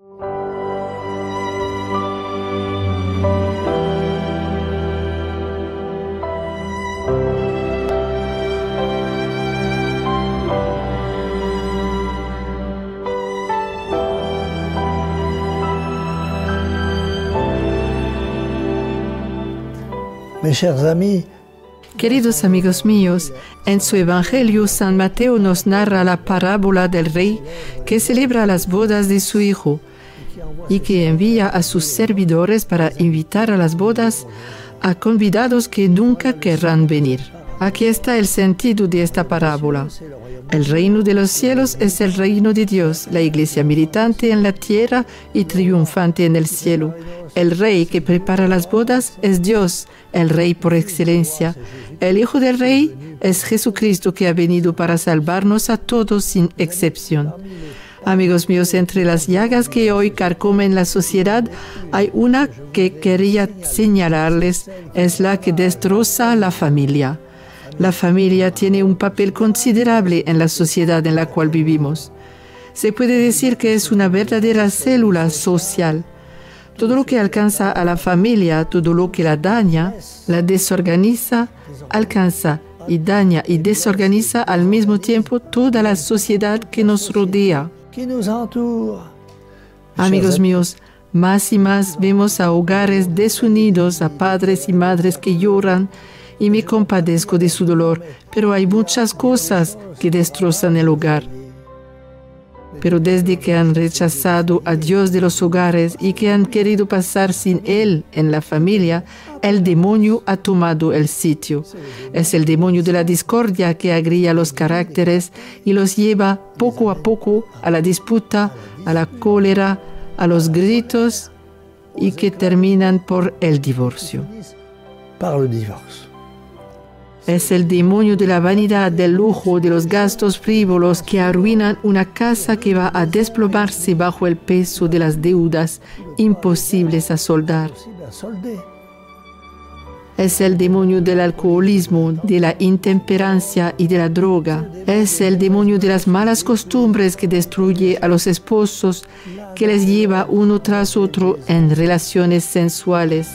Mes chers amis, queridos amigos míos, en su Evangelio San Mateo nos narra la parábola del rey que celebra las bodas de su hijo y que envía a sus servidores para invitar a las bodas a convidados que nunca querrán venir. Aquí está el sentido de esta parábola. El reino de los cielos es el reino de Dios, la iglesia militante en la tierra y triunfante en el cielo. El rey que prepara las bodas es Dios, el rey por excelencia. El hijo del rey es Jesucristo, que ha venido para salvarnos a todos sin excepción. Amigos míos, entre las llagas que hoy carcomen la sociedad, hay una que quería señalarles, es la que destroza la familia. La familia tiene un papel considerable en la sociedad en la cual vivimos. Se puede decir que es una verdadera célula social. Todo lo que alcanza a la familia, todo lo que la daña, la desorganiza, alcanza y daña y desorganiza al mismo tiempo toda la sociedad que nos rodea. Amigos míos, más y más vemos a hogares desunidos, a padres y madres que lloran, y me compadezco de su dolor, pero hay muchas cosas que destrozan el hogar. Pero desde que han rechazado a Dios de los hogares y que han querido pasar sin Él en la familia, el demonio ha tomado el sitio. Es el demonio de la discordia que agrilla los caracteres y los lleva poco a poco a la disputa, a la cólera, a los gritos y que terminan por el divorcio. Es el demonio de la vanidad, del lujo, de los gastos frívolos que arruinan una casa que va a desplomarse bajo el peso de las deudas imposibles a soldar. Es el demonio del alcoholismo, de la intemperancia y de la droga. Es el demonio de las malas costumbres que destruye a los esposos, que les lleva uno tras otro en relaciones sensuales.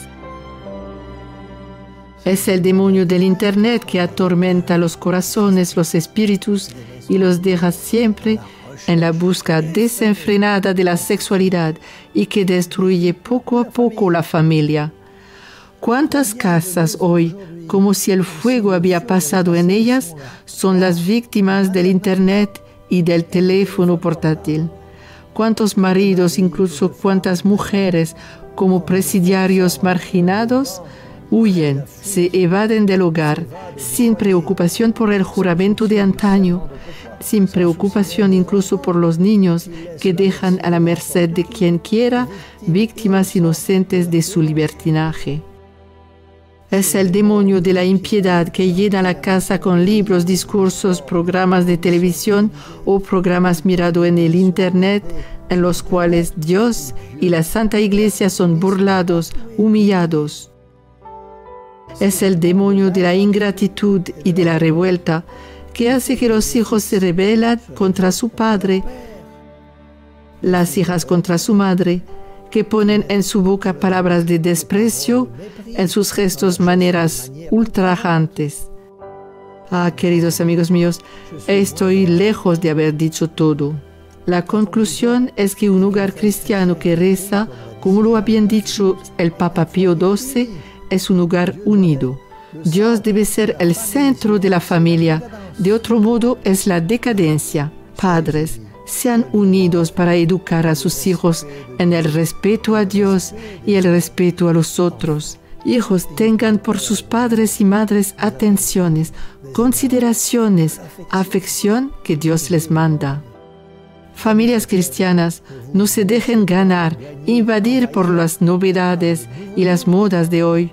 Es el demonio del Internet que atormenta los corazones, los espíritus y los deja siempre en la búsqueda desenfrenada de la sexualidad y que destruye poco a poco la familia. ¿Cuántas casas hoy, como si el fuego había pasado en ellas, son las víctimas del Internet y del teléfono portátil? ¿Cuántos maridos, incluso cuántas mujeres, como presidiarios marginados, huyen, se evaden del hogar, sin preocupación por el juramento de antaño, sin preocupación incluso por los niños que dejan a la merced de quien quiera, víctimas inocentes de su libertinaje? Es el demonio de la impiedad que llena la casa con libros, discursos, programas de televisión o programas mirados en el Internet, en los cuales Dios y la Santa Iglesia son burlados, humillados. Es el demonio de la ingratitud y de la revuelta que hace que los hijos se rebelan contra su padre, las hijas contra su madre, que ponen en su boca palabras de desprecio, en sus gestos maneras ultrajantes. Ah, queridos amigos míos, estoy lejos de haber dicho todo. La conclusión es que un hogar cristiano que reza, como lo ha bien dicho el Papa Pío XII, es un hogar unido. Dios debe ser el centro de la familia. De otro modo es la decadencia. Padres, sean unidos para educar a sus hijos en el respeto a Dios y el respeto a los otros. Hijos, tengan por sus padres y madres atenciones, consideraciones, afección que Dios les manda. Familias cristianas, no se dejen ganar, invadir por las novedades y las modas de hoy.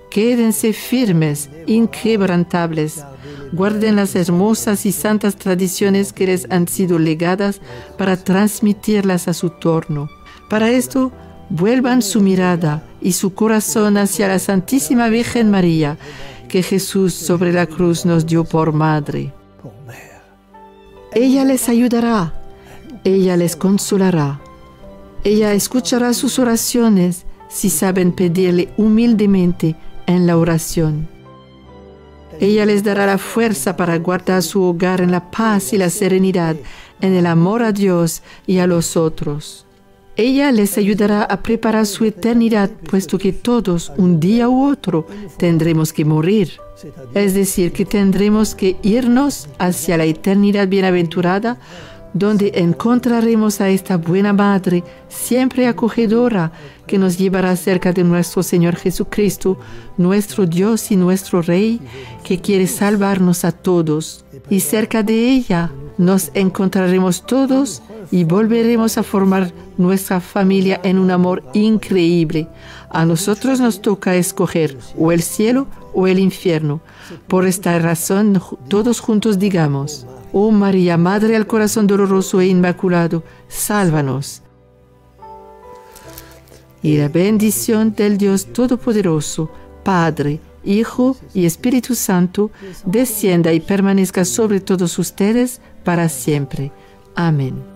Quédense firmes, inquebrantables. Guarden las hermosas y santas tradiciones que les han sido legadas para transmitirlas a su torno. Para esto, vuelvan su mirada y su corazón hacia la Santísima Virgen María, que Jesús sobre la cruz nos dio por madre. Ella les ayudará. Ella les consolará. Ella escuchará sus oraciones si saben pedirle humildemente en la oración. Ella les dará la fuerza para guardar su hogar en la paz y la serenidad, en el amor a Dios y a los otros. Ella les ayudará a preparar su eternidad, puesto que todos, un día u otro, tendremos que morir. Es decir, que tendremos que irnos hacia la eternidad bienaventurada, donde encontraremos a esta buena Madre, siempre acogedora, que nos llevará cerca de nuestro Señor Jesucristo, nuestro Dios y nuestro Rey, que quiere salvarnos a todos. Y cerca de ella nos encontraremos todos y volveremos a formar nuestra familia en un amor increíble. A nosotros nos toca escoger o el cielo o el infierno. Por esta razón, todos juntos digamos: Oh María, Madre al corazón doloroso e inmaculado, sálvanos. Y la bendición del Dios Todopoderoso, Padre, Hijo y Espíritu Santo, descienda y permanezca sobre todos ustedes para siempre. Amén.